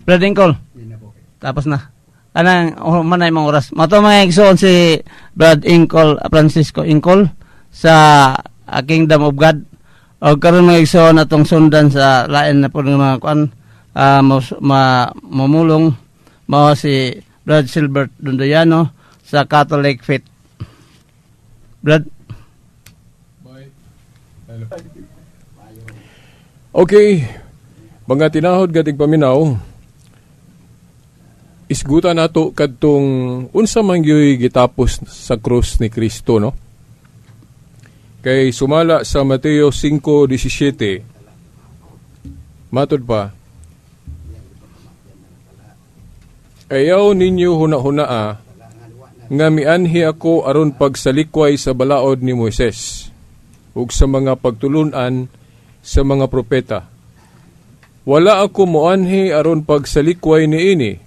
Brad Ingkol. Tapos na. Anang manay mga oras. Mato mga igsoon si Brad Ingkol, Francisco Ingkol sa Kingdom of God. O karon mga igsoon atong sundan sa lain na po ng mga kuan mamulong mao si Brad Silbert Dondoyano sa Catholic Faith. Brad. Okay. Mga tinahod gating paminaw, isgutan nato kadtong unsa man gyoy gitapos sa krus ni Kristo, no? Kay sumala sa Mateo 5:17. Matod pa, ayaw ninyo huna-hunaa nga mianhi ako aron pagsalikway sa balaod ni Moises ug sa mga pagtulunan sa mga propeta. Wala ako moanhi aron pagsalikway niini,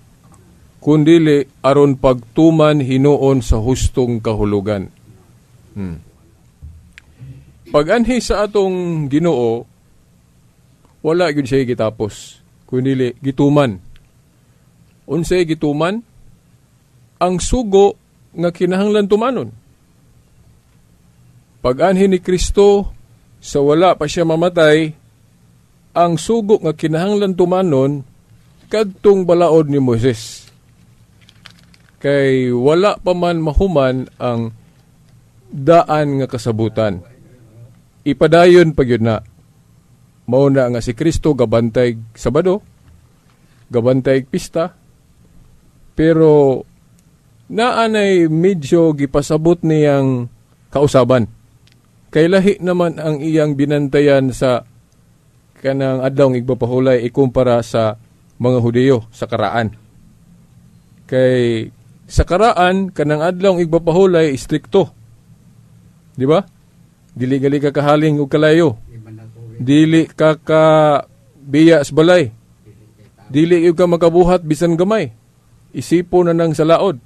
kundili aron pagtuman hinuon sa hustong kahulugan. Pag-anhi sa atong Ginoo, wala gyud siya gitapos, kundili gituman. Unsay gituman? Ang sugo nga kinahanglan tumanon. Pag-anhi ni Kristo, sa wala pa siya mamatay, ang sugo nga kinahanglan tumanon kadtong balaod ni Moises. Kay wala pa man mahuman ang daan nga kasabutan. Ipadayon pa yun na. Mauna nga si Kristo gabantay Sabado, gabantay pista, pero naanay medyo gipasabot niyang kausaban. Kay lahi naman ang iyang binantayan sa kanang adlawng igpapahulay ikumpara sa mga Hudiyo sa karaan. Kay sa karaan kanang adlawng igpapahulay istrikto. Di ba? Dili gali ka kahaling og kalayo. Dili ka biya sa balay. Dili ka makabuhat bisan gamay. Isipo na nang sa laod.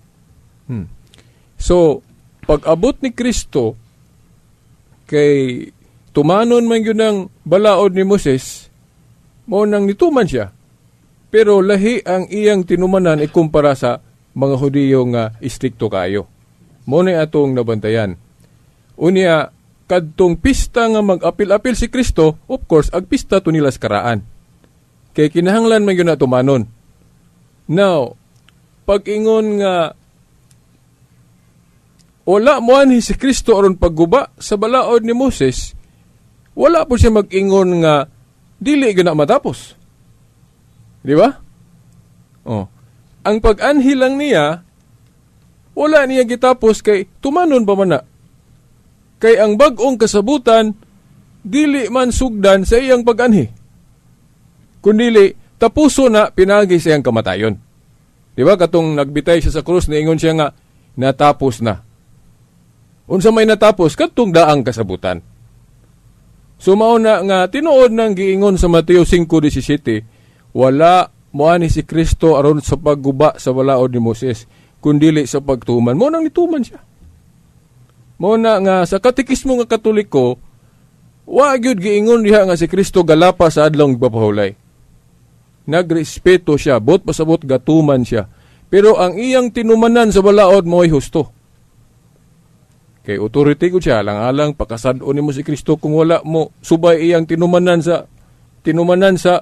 So, pag-abot ni Kristo kay tumanon man yun ang balaod ni Moses, mo nang nituman siya. Pero lahi ang iyang tinumanan ikumpara sa mga Hudiyo nga istrikto kayo. Mo na atong nabantayan. Unya, kadtong pista nga mag-apil-apil si Kristo, of course, ag pista to nila sa karaan. Kay kinahanglan man yun na tumanon. Now, pag-ingon nga wala mo anhi si Kristo aron pagguba sa balaod ni Moses, wala po siya mag-ingon nga dili gina matapos. Di ba? Oh. Ang pag-anhi lang niya, wala niya gitapos kay tumanon pa man na. Kay ang bag-ong kasabutan, dili man sugdan sa iyang pag-anhi. Kundili, tapuso na pinagi sa iyang kamatayon. Di ba? Katong nagbitay siya sa krus, niingon siya nga, natapos na. Unsa may natapos, katong daang kasabutan. Sumao na nga, tinuod ng giingon sa Mateo 5:17, wala moani si Kristo aron sa pagguba sa balaod ni Moses, kundili sa pagtuman. Mo nang nituman siya. Mo na nga, sa katikismo nga Katoliko, wa gyud giingon diha nga si Kristo galapa sa adlong igpapahulay. Nagrespeto siya, bot pasabot gatuman siya. Pero ang iyang tinumanan sa balaod mo'y husto. Kay authority ko siya, alang-alang pakasad-o ni mo si Kristo kung wala mo subay iyang tinumanan sa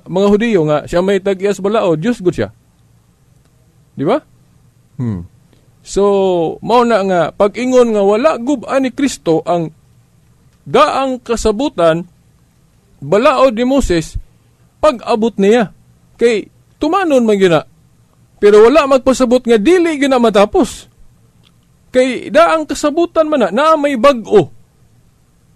mga Hudiyo nga siya may tag-iyas balaod, Diyos ko siya. Di ba? So, mao na nga, pag-ingon nga wala gub-an ni Kristo ang daang kasabutan, balaod ni Moses, pag-abot niya. Kay, tumanon man yun na. Pero wala magpasabot nga dili yun na matapos. Kay, daang kasabutan man na may bag-o.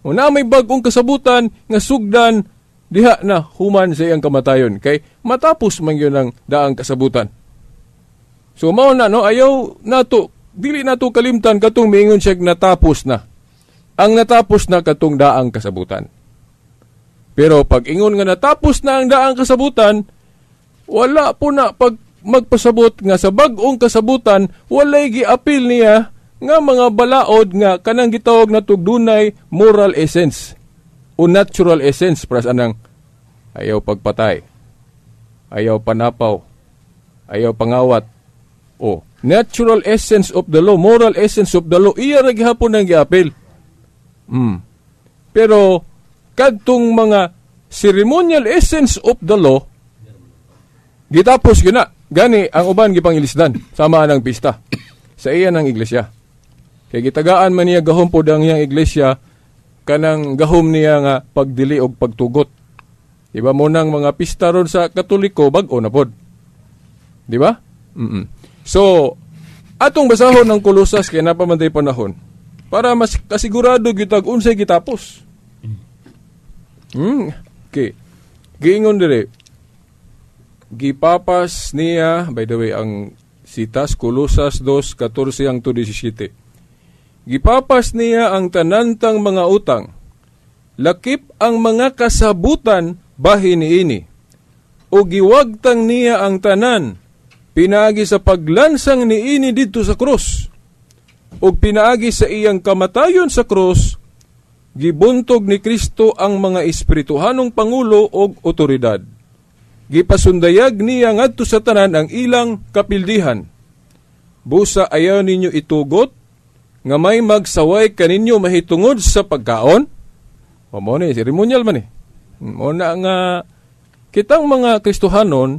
O na may bag-ong kasabutan nga sugdan diha na human sa iyang kamatayon. Kay, matapos man yun ang daang kasabutan. So, mao na, no, ayaw nato, dili nato kalimtan katong miingon siya natapos na. Ang natapos na katong daang kasabutan. Pero pag ingon nga natapos na ang daang kasabutan, wala po na pag magpasabot nga sa bag-ong kasabutan, walay giapil niya nga mga balaod nga kanang gitawag na tugdunay moral essence o natural essence para sa anang ayaw pagpatay, ayaw panapaw, ayaw pangawat. Natural essence of the law, moral essence of the law, iya ra gihapon ang giapil. Pero kadtong mga ceremonial essence of the law, gitapos gina. Gani ang uban gipangilisdan sama ng pista sa iya ng iglesia. Kay gitagaan man niya gahom pod ang iyang iglesia kanang gahom niya nga pagdili og pagtugot. Diba mo nang mga pista ron sa Katoliko bag-o na pod. Diba? So, atong basahon ng Kolosas kay napamanday panahon para mas kasigurado gitag unsay gitapos. Okay. Giingon dire. Gipapas niya, by the way, ang sitas Kolosas 2:14 ang 17. Gipapas niya ang tanantang mga utang. Lakip ang mga kasabutan bahin niini. O giwagtang niya ang tanan, pinaagi sa paglansang niini dito sa krus. O pinaagi sa iyang kamatayon sa krus, gibuntog ni Kristo ang mga espirituhanong pangulo o otoridad. Gipasundayag niya ngadto sa tanan ang ilang kapildihan. Busa ayaw ninyo itugot, nga may magsaway kaninyo mahitungod sa pagkaon. Mo ni ceremonial man eh. Muna nga kitang mga Kristohanon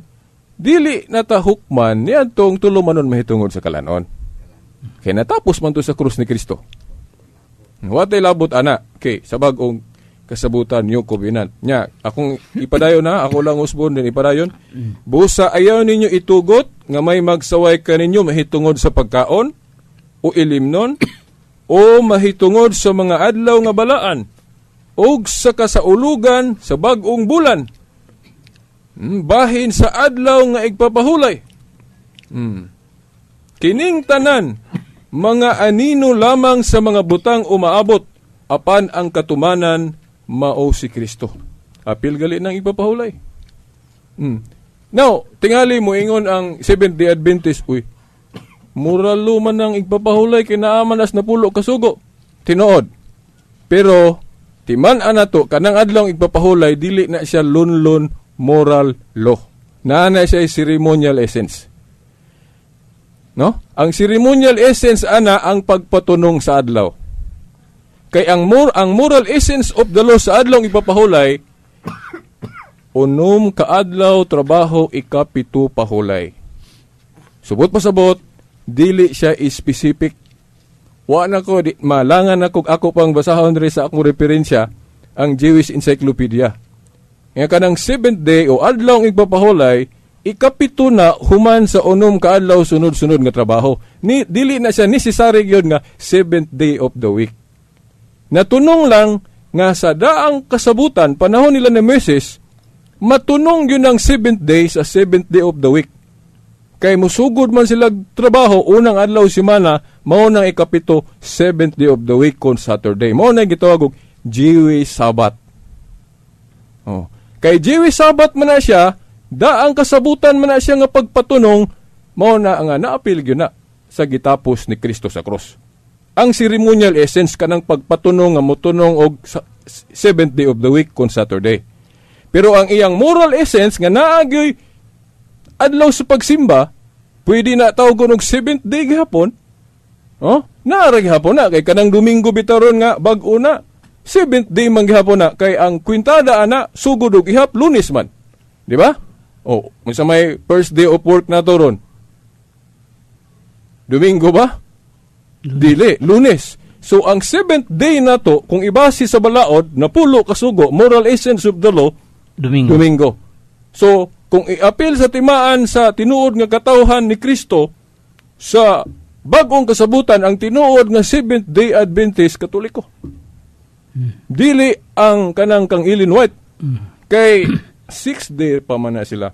dili natahukman niadtong tulumanon mahitungod sa kalanon. Kay natapos man to sa krus ni Kristo. Watay labot ana. Okay, sa bag-ong kasabutan niyo kubinan. Nya, akong ipadayon na, ako lang usbon din ipadayon. Busa ayaw ninyo itugot nga may magsaway kaninyo mahitungod sa pagkaon o ilimnon o mahitungod sa mga adlaw nga balaan o sa kasaulugan sa bag-ong bulan. Bahin sa adlaw nga igpapahulay. Kining tanan, mga anino lamang sa mga butang umaabot, apan ang katumanan mao si Kristo. Apil gali ng igpapahulay. Now, tingali mo ingon ang Seventh-day Adventist, mural luman ng igpapahulay kinaaman as napulo kasugo. Tinuod. Pero, timan anato, kanang adlaw igpapahulay, dili na siya lunlon moral law. Naana siya ceremonial essence. No? Ang ceremonial essence ana ang pagpatunong sa adlaw. Kay ang moral essence of the law sa adlaw ipapahulay, unom kaadlaw trabaho ikapito pahulay. Subot pasabot, dili siya specific. Wa na ko, malangan ako pang basahon rin sa akong referensya, ang Jewish Encyclopedia. Nga kanang 7th day o adlaw ipapahulay, ikapito na human sa unom kaadlaw sunod-sunod nga trabaho. Dili na siya necessary yun nga 7th day of the week. Natunong lang nga sa daang kasabutan, panahon nila ni Moses, matunong yun ang 7th day sa 7th day of the week. Kay musugod man sila trabaho, unang adlaw simana, mao nang ikapito, 7th day of the week kon Saturday. Mao na gitawag og Jewish Sabbath. Kay Jewish Sabbath man na siya, daang kasabutan man na siya nga pagpatunong, mao na nga naapil yun na sa gitapos ni Kristo sa cross. Ang ceremonial essence kanang pagpatunong nga motunong og 7th day of the week kon Saturday. Pero ang iyang moral essence nga naagyoy adlaw sa pagsimba, pwede na tawgon og 7th day gihapon. Naara gihapon na kay kanang Domingo bitaron nga bag-o na. 7th day man gihapon na kay ang kwintada ana sugod og ihap Lunes man. Di ba? Unsa may first day of work na to ron? Domingo ba? Dili, Lunes. So, ang 7th day na to, kung ibase sa balaod, napulo kasugo, moral essence of the law, Domingo. So, kung i-apil sa timaan sa tinuod nga katawhan ni Kristo, sa bagong kasabutan, ang tinuod nga 7th day Adventist, Katoliko. Dili ang kanang kang Ellen White. Kay 6th day pa man na sila.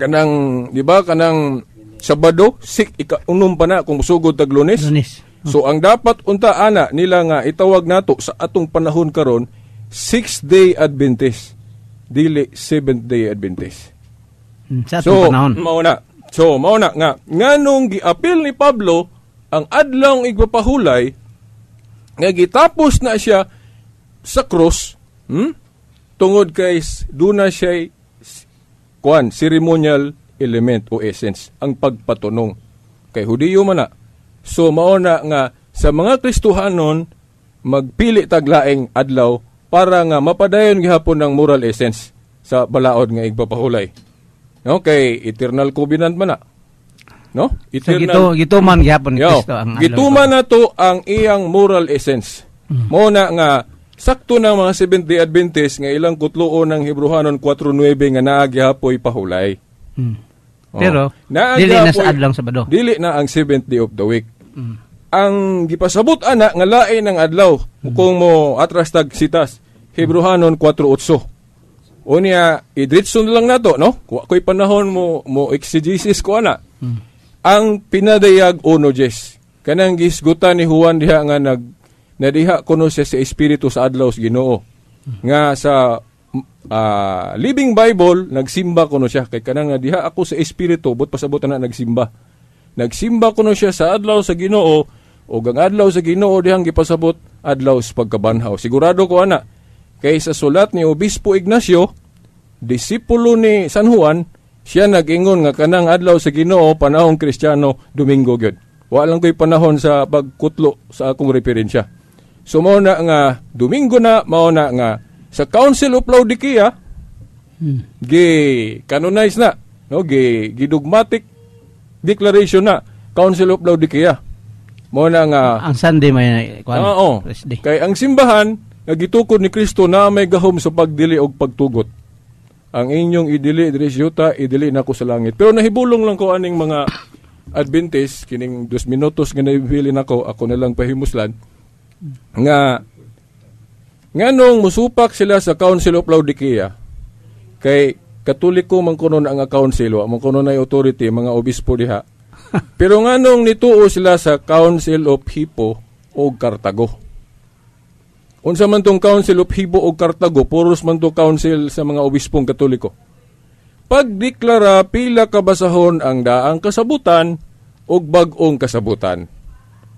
Kanang, di ba, kanang Sabado, unom pa na kung sugod tag Lunes. So ang dapat unta ana nila nga itawag nato sa atong panahon karon 6th day Adventist, dili 7th day Adventist. Sa atong panahon. Mao na nga nganong giapil ni Pablo ang adlaw igpapahulay nga gitapos na siya sa cross, tungod kay duna siya ceremonial element o essence, ang pagpatunong. Kay Hudiyo man na. So mauna nga sa mga Kristohanon magpili taglaing adlaw para nga mapadayon gihapon ng moral essence sa balaod nga igpapahulay. No, kay eternal covenant man na. No? So gituman gihapon ni Kristo ang adlaw. Gituman na to ang iyang moral essence. Mao na nga sakto na mga Seventh-day Adventist nga ilang kutluon ng Hebrehanon 4:9 nga naa gihapoy pahulay. Pero dili na sa adlaw Sabado. Dili na ang 7th day of the week. Ang gipasabot ana nga lain ng adlaw kung mo atras tag sitas Hebrehanon 4:8. Unya idritso na lang nato no? Kuy panahon mo exegesis ko ana. Ang pinadayag 1:10. Kanang gisgutan ni Juan diha nga nadiha kuno siya sa espiritu sa adlaw sa Ginoo. Nga sa Living Bible nagsimba kuno siya kay kanang nga diha ako sa espiritu but pasabot na nagsimba. Nagsimba kuno siya sa adlaw sa Ginoo o ang adlaw sa Ginoo dihang gipasabot adlaw sa pagkabanhaw. Sigurado ko ana kay sa sulat ni Obispo Ignacio, disipulo ni San Juan, siya nag-ingon nga kanang adlaw sa Ginoo panahong Kristiyano Domingo gyud. Wa lang ko'y panahon sa pagkutlo sa akong referensya. So mao na nga Domingo na mao na nga sa Council of Laodicea canonize na no gidogmatic declaration na Council of Laodicea. Mao na nga Ang Sunday may Thursday. Kay ang simbahan nagitukod ni Kristo na may gahom sa pagdili og pagtugot. Ang inyong idili diri sa yuta, idili nako sa langit. Pero nahibulong lang ko aning mga Adventist kining 2 minutos nga nabili nako, ako na lang pahimuslan nga nganong musupak sila sa Council of Laodicea. Kay Katoliko man kuno ang council, man kuno na authority mga obispo diha. Pero nganong nituo sila sa Council of Hippo o Cartago. Unsa man tong Council of Hippo o Cartago, puros man to council sa mga obispong Katoliko. Pagdeklara pila kabasahon ang daang kasabutan o bag-ong kasabutan.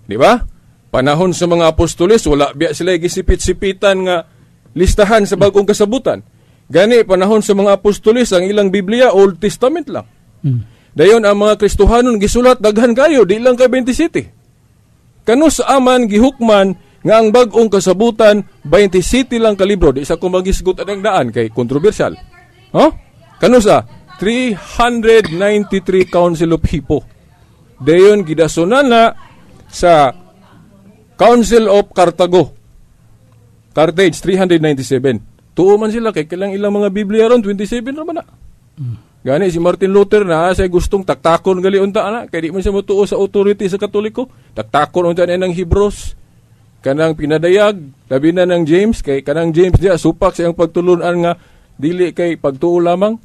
Di ba? Panahon sa mga apostoles, wala biya sila gisipit-sipitan nga listahan sa bag-ong kasabutan. Gani, panahon sa mga apostoles, ang ilang Biblia, Old Testament lang. Dayon ang mga Kristohanon gisulat daghan kayo, di lang ka 27. Kano sa aman gihukman nga ang bag-ong kasabutan 27 lang ka libro, di sa kumagisgot ang daan kay kontrobersyal. Kano sa 393 Council of Hippo. Dayon gidasunan na sa Council of Cartago. Carthage 397. Tuo man sila kay kailang ilang mga Biblia ron 27 ra man na. Gani si Martin Luther na say gustong taktakon gali unta ana kay di man siya motuo sa authority sa Katoliko. Taktakon unta na ng Hebrews. Kanang pinadayag labi na ng James kay kanang James diya supak sa iyang pagtulunan nga dili kay pagtuo lamang.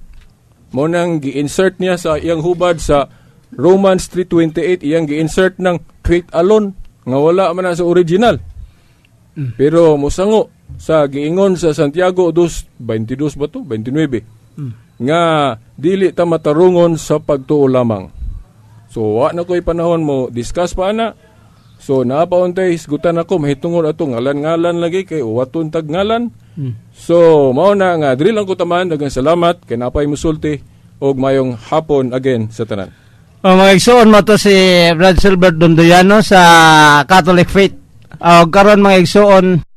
Mo nang gi-insert niya sa iyang hubad sa Romans 3:28 iyang gi-insert ng faith alone nga wala man na sa original. Pero mosango sa giingon sa Santiago 2:22 ba to? 29. Nga dili ta matarungon sa pagtuo lamang. So wa na ko'y panahon mo discuss pa ana. So napauntay isgutan ako mahitungod ato ngalan-ngalan lagi kay waton tag ngalan. So mao na nga diri lang ko taman daghang salamat kay napay musulti og mayong hapon again sa tanan. Mga igsoon mo to si Brad Silbert Dondoyano sa Catholic Faith. Karon mga igsoon